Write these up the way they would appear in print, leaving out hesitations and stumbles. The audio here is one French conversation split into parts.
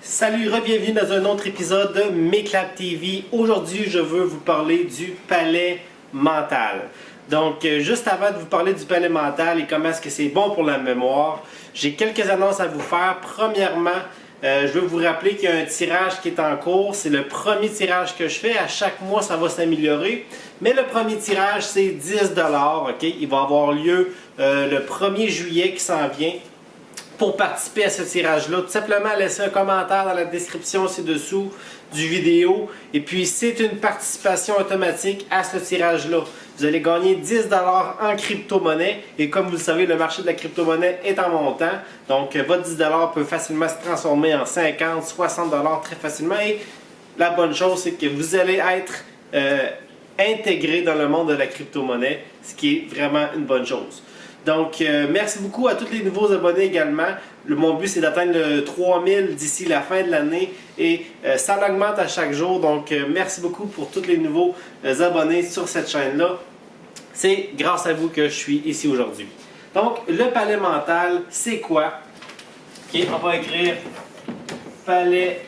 Salut, bienvenue dans un autre épisode de McLab TV. Aujourd'hui, je veux vous parler du palais mental. Donc, juste avant de vous parler du palais mental et comment est-ce que c'est bon pour la mémoire, j'ai quelques annonces à vous faire. Premièrement, je veux vous rappeler qu'il y a un tirage qui est en cours. C'est le premier tirage que je fais. À chaque mois, ça va s'améliorer. Mais le premier tirage, c'est 10 $. Okay? Il va avoir lieu le 1er juillet qui s'en vient. Pour participer à ce tirage-là, tout simplement laissez un commentaire dans la description ci-dessous du vidéo. Et puis, c'est une participation automatique à ce tirage-là. Vous allez gagner 10 $ en crypto-monnaie. Et comme vous le savez, le marché de la crypto-monnaie est en montant. Donc, votre 10 $ peut facilement se transformer en 50, 60 $ très facilement. Et la bonne chose, c'est que vous allez être intégré dans le monde de la crypto-monnaie, ce qui est vraiment une bonne chose. Donc, merci beaucoup à tous les nouveaux abonnés également. Mon but, c'est d'atteindre le 3000 d'ici la fin de l'année et ça augmente à chaque jour. Donc, merci beaucoup pour tous les nouveaux abonnés sur cette chaîne-là. C'est grâce à vous que je suis ici aujourd'hui. Donc, le palais mental, c'est quoi? Okay, on va écrire palais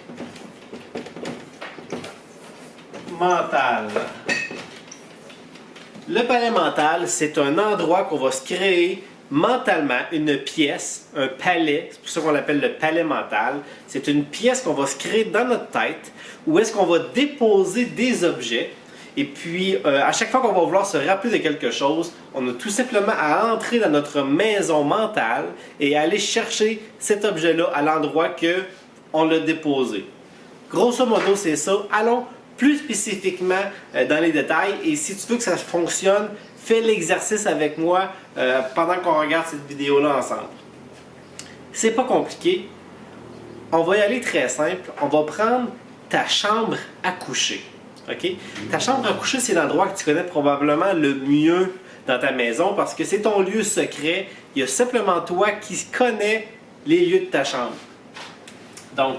mental. Le palais mental, c'est un endroit qu'on va se créer mentalement, une pièce, un palais, c'est pour ça qu'on l'appelle le palais mental. C'est une pièce qu'on va se créer dans notre tête où est-ce qu'on va déposer des objets. Et puis, à chaque fois qu'on va vouloir se rappeler de quelque chose, on a tout simplement à entrer dans notre maison mentale et aller chercher cet objet-là à l'endroit qu'on l'a déposé. Grosso modo, c'est ça. Allons plus spécifiquement dans les détails. Et si tu veux que ça fonctionne, fais l'exercice avec moi pendant qu'on regarde cette vidéo-là ensemble. C'est pas compliqué. On va y aller très simple. On va prendre ta chambre à coucher. Okay? Ta chambre à coucher, c'est l'endroit que tu connais probablement le mieux dans ta maison parce que c'est ton lieu secret. Il y a simplement toi qui connais les lieux de ta chambre. Donc,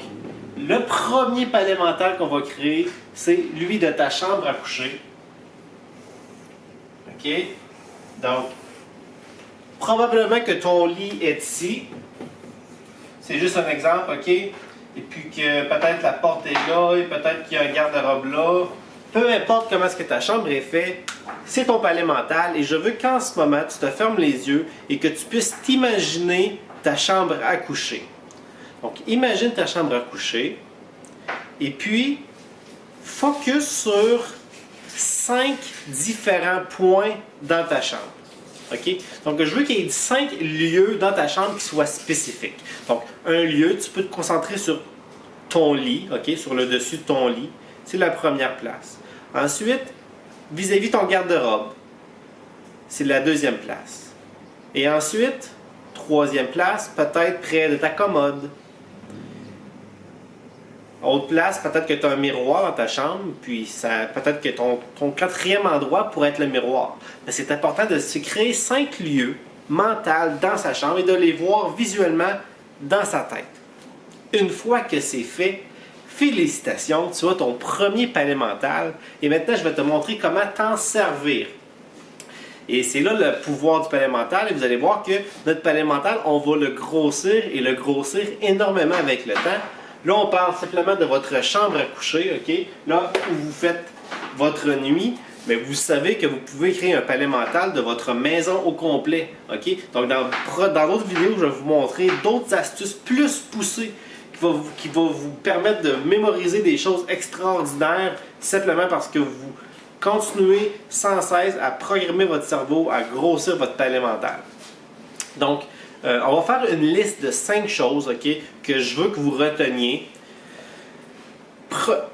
le premier palais mental qu'on va créer, c'est lui de ta chambre à coucher. OK? Donc, probablement que ton lit est ici. C'est juste un exemple, OK? Et puis que peut-être la porte est là, et peut-être qu'il y a un garde-robe là. Peu importe comment est-ce que ta chambre est faite, c'est ton palais mental. Et je veux qu'en ce moment, tu te fermes les yeux et que tu puisses t'imaginer ta chambre à coucher. Donc, imagine ta chambre à coucher et puis focus sur 5 différents points dans ta chambre. Okay? Donc, je veux qu'il y ait 5 lieux dans ta chambre qui soient spécifiques. Donc, un lieu, tu peux te concentrer sur ton lit, okay? Sur le dessus de ton lit. C'est la première place. Ensuite, vis-à-vis ton garde-robe, c'est la deuxième place. Et ensuite, troisième place, peut-être près de ta commode. Autre place, peut-être que tu as un miroir dans ta chambre, puis peut-être que ton quatrième endroit pourrait être le miroir. Mais c'est important de se créer 5 lieux mentaux dans sa chambre et de les voir visuellement dans sa tête. Une fois que c'est fait, félicitations, tu as ton premier palais mental et maintenant je vais te montrer comment t'en servir. Et c'est là le pouvoir du palais mental et vous allez voir que notre palais mental, on va le grossir et le grossir énormément avec le temps. Là, on parle simplement de votre chambre à coucher, OK? Là où vous faites votre nuit, mais vous savez que vous pouvez créer un palais mental de votre maison au complet, OK? Donc, dans d'autres vidéos, je vais vous montrer d'autres astuces plus poussées qui vont vous permettre de mémoriser des choses extraordinaires simplement parce que vous continuez sans cesse à programmer votre cerveau, à grossir votre palais mental. Donc, on va faire une liste de 5 choses, OK, que je veux que vous reteniez.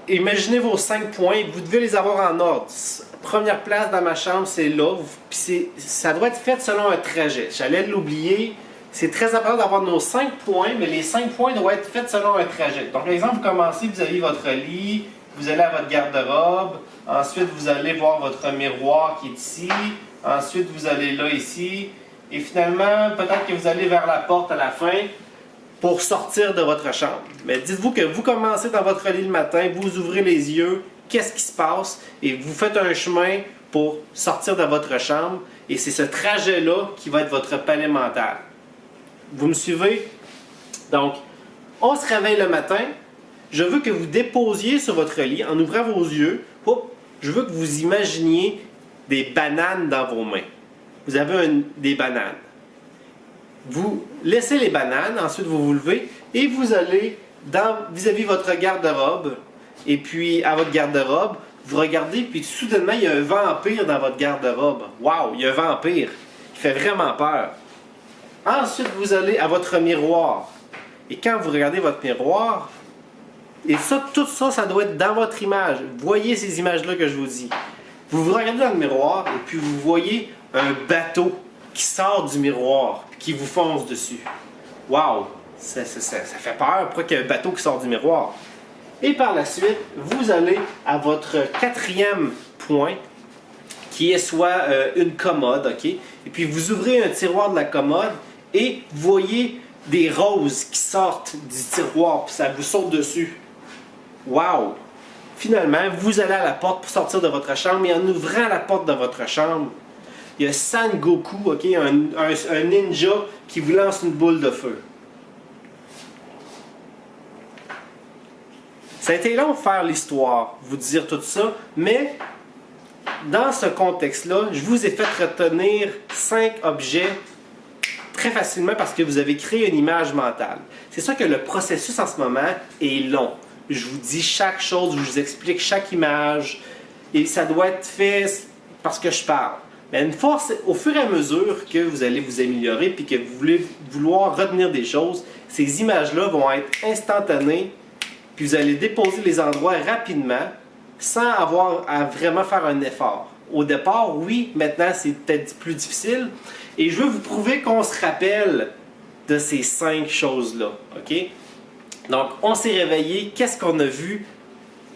Imaginez vos 5 points, vous devez les avoir en ordre. Première place dans ma chambre, c'est là. Puis ça doit être fait selon un trajet. J'allais l'oublier. C'est très important d'avoir nos 5 points, mais les 5 points doivent être faits selon un trajet. Donc, par exemple, vous commencez, vous avez votre lit, vous allez à votre garde-robe. Ensuite, vous allez voir votre miroir qui est ici. Ensuite, vous allez là, ici. Et finalement, peut-être que vous allez vers la porte à la fin pour sortir de votre chambre. Mais dites-vous que vous commencez dans votre lit le matin, vous ouvrez les yeux, qu'est-ce qui se passe? Et vous faites un chemin pour sortir de votre chambre. Et c'est ce trajet-là qui va être votre palais mental. Vous me suivez? Donc, on se réveille le matin, je veux que vous déposiez sur votre lit, en ouvrant vos yeux, je veux que vous imaginiez des bananes dans vos mains. Vous avez des bananes. Vous laissez les bananes, ensuite vous vous levez et vous allez vis-à-vis votre garde-robe. Et puis à votre garde-robe, vous regardez, puis soudainement il y a un vampire dans votre garde-robe. Waouh, il y a un vampire. Il fait vraiment peur. Ensuite, vous allez à votre miroir. Et quand vous regardez votre miroir, et ça, tout ça, ça doit être dans votre image. Voyez ces images-là que je vous dis. Vous vous regardez dans le miroir et puis vous voyez un bateau qui sort du miroir et qui vous fonce dessus. Waouh! Ça fait peur. Pourquoi qu'il y a un bateau qui sort du miroir? Et par la suite, vous allez à votre quatrième point, qui est soit une commode, ok? Et puis vous ouvrez un tiroir de la commode et vous voyez des roses qui sortent du tiroir, puis ça vous saute dessus. Wow! Finalement, vous allez à la porte pour sortir de votre chambre et en ouvrant la porte de votre chambre, il y a Sangoku, ok, un ninja qui vous lance une boule de feu. Ça a été long de faire l'histoire, vous dire tout ça, mais dans ce contexte-là, je vous ai fait retenir 5 objets très facilement parce que vous avez créé une image mentale. C'est ça que le processus en ce moment est long. Je vous dis chaque chose, je vous explique chaque image et ça doit être fait parce que je parle. Mais une fois, au fur et à mesure que vous allez vous améliorer et que vous voulez vouloir retenir des choses, ces images-là vont être instantanées puis vous allez déposer les endroits rapidement sans avoir à vraiment faire un effort. Au départ, oui, maintenant c'est peut-être plus difficile et je veux vous prouver qu'on se rappelle de ces 5 choses-là, ok? Donc, on s'est réveillé. Qu'est-ce qu'on a vu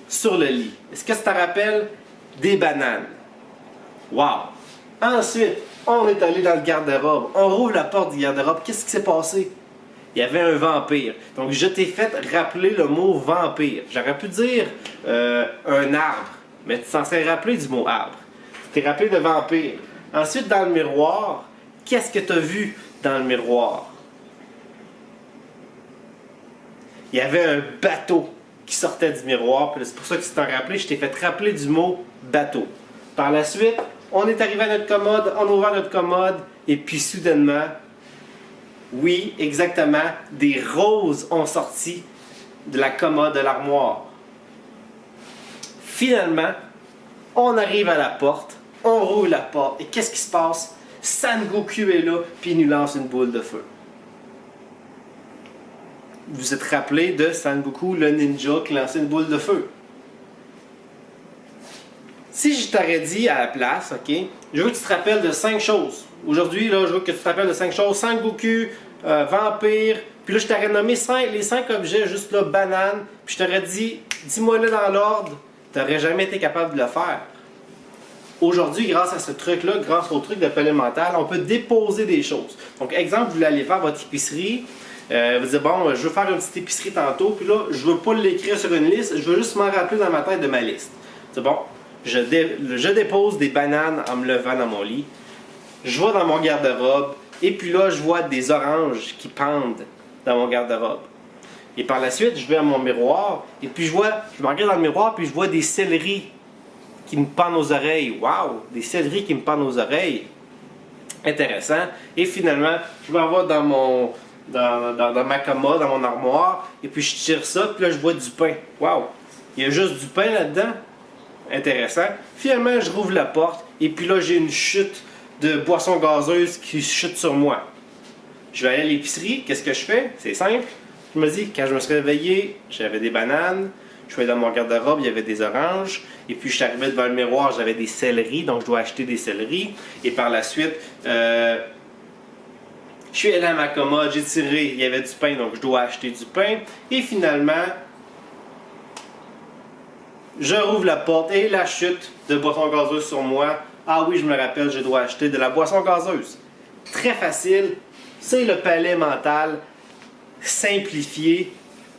sur le lit? Est-ce que ça te rappelle des bananes? Wow! Ensuite, on est allé dans le garde-robe. On rouvre la porte du garde-robe. Qu'est-ce qui s'est passé? Il y avait un vampire. Donc, je t'ai fait rappeler le mot vampire. J'aurais pu dire un arbre, mais tu t'en serais rappelé du mot arbre. Tu t'es rappelé de vampire. Ensuite, dans le miroir, qu'est-ce que tu as vu dans le miroir? Il y avait un bateau qui sortait du miroir, puis c'est pour ça que tu t'en rappelé, je t'ai fait rappeler du mot bateau. Par la suite, on est arrivé à notre commode, on a ouvert notre commode, et puis soudainement, oui, exactement, des roses ont sorti de la commode de l'armoire. Finalement, on arrive à la porte, on roule la porte, et qu'est-ce qui se passe? Sangoku est là, puis il nous lance une boule de feu. Vous vous êtes rappelé de Sangoku, le ninja qui lançait une boule de feu. Si je t'aurais dit à la place, ok, je veux que tu te rappelles de 5 choses. Aujourd'hui, là, je veux que tu te rappelles de 5 choses. Sangoku, vampire, puis là, je t'aurais nommé les 5 objets, juste là, banane, puis je t'aurais dit, dis-moi-le dans l'ordre, tu n'aurais jamais été capable de le faire. Aujourd'hui, grâce à ce truc-là, grâce au truc de palais mental, on peut déposer des choses. Donc, exemple, vous voulez aller faire votre épicerie, vous dites, bon, je veux faire une petite épicerie tantôt, puis là, je veux pas l'écrire sur une liste, je veux juste m'en rappeler dans ma tête de ma liste. C'est bon, je dépose des bananes en me levant dans mon lit, je vais dans mon garde-robe, et puis là, je vois des oranges qui pendent dans mon garde-robe. Et par la suite, je vais à mon miroir, et puis je me regarde dans le miroir, puis je vois des céleris qui me pendent aux oreilles. Waouh, des céleris qui me pendent aux oreilles. Intéressant. Et finalement, je m'en vais dans ma commode, dans mon armoire, et puis je tire ça, puis là je vois du pain. Waouh! Il y a juste du pain là-dedans. Intéressant. Finalement, je rouvre la porte, et puis là j'ai une chute de boissons gazeuses qui chute sur moi. Je vais aller à l'épicerie, qu'est-ce que je fais? C'est simple. Je me dis, quand je me suis réveillé, j'avais des bananes, je suis allé dans mon garde-robe, il y avait des oranges, et puis je suis arrivé devant le miroir, j'avais des céleris, donc je dois acheter des céleris, et par la suite, je suis allé à ma commode, j'ai tiré, il y avait du pain, donc je dois acheter du pain. Et finalement, je rouvre la porte et la chute de boisson gazeuse sur moi. Ah oui, je me rappelle, je dois acheter de la boisson gazeuse. Très facile, c'est le palais mental simplifié.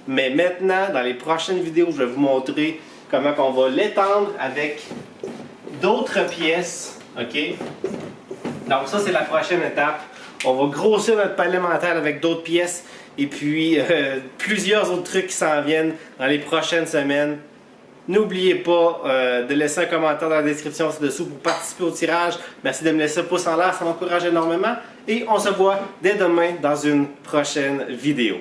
Mais maintenant, dans les prochaines vidéos, je vais vous montrer comment on va l'étendre avec d'autres pièces. OK? Donc ça, c'est la prochaine étape. On va grossir notre palais mental avec d'autres pièces. et puis plusieurs autres trucs qui s'en viennent dans les prochaines semaines. N'oubliez pas de laisser un commentaire dans la description ci-dessous pour participer au tirage. Merci de me laisser un pouce en l'air, ça m'encourage énormément. Et on se voit dès demain dans une prochaine vidéo.